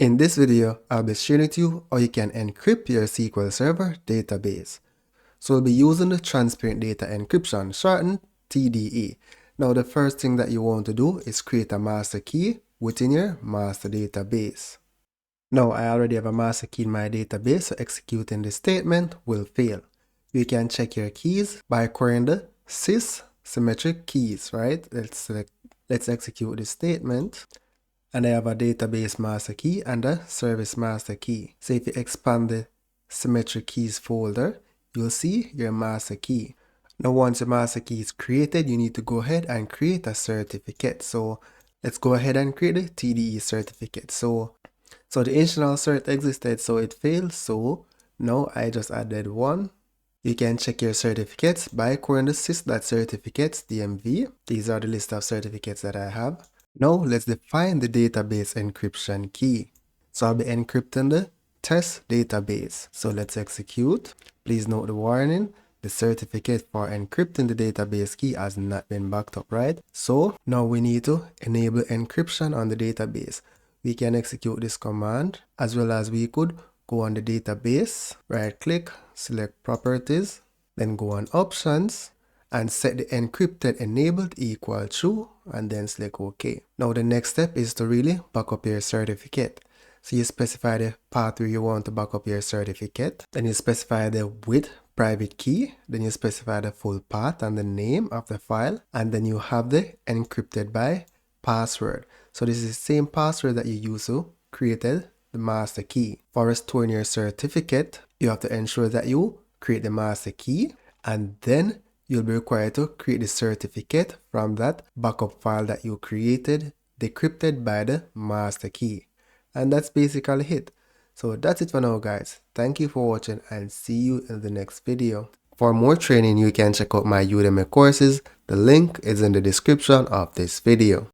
In this video, I'll be sharing with you how you can encrypt your SQL Server database. So we'll be using the transparent data encryption, shortened TDE. Now the first thing that you want to do is create a master key within your master database. Now I already have a master key in my database, so executing this statement will fail. You can check your keys by querying the sys symmetric keys, right? Let's execute this statement. And I have a database master key and a service master key. So if you expand the symmetric keys folder, you'll see your master key. Now once your master key is created, you need to go ahead and create a certificate. So let's go ahead and create the TDE certificate. So the initial cert existed, so it failed. So now I just added one. You can check your certificates by querying the sys.certificates DMV. These are the list of certificates that I have. Now let's define the database encryption key. So I'll be encrypting the test database. So let's execute. Please note the warning. The certificate for encrypting the database key has not been backed up, right? So now we need to enable encryption on the database. We can execute this command, as well as we could go on the database, right click, select properties, then go on options and set the encrypted enabled equal true and then select OK. Now the next step is to really back up your certificate. So you specify the path where you want to back up your certificate. Then you specify the with private key. Then you specify the full path and the name of the file. And then you have the encrypted by password. So this is the same password that you use to create the master key. For storing your certificate, you have to ensure that you create the master key, and then you'll be required to create the certificate from that backup file that you created, decrypted by the master key. And that's basically it. So that's it for now, guys. Thank you for watching and see you in the next video. For more training, you can check out my Udemy courses. The link is in the description of this video.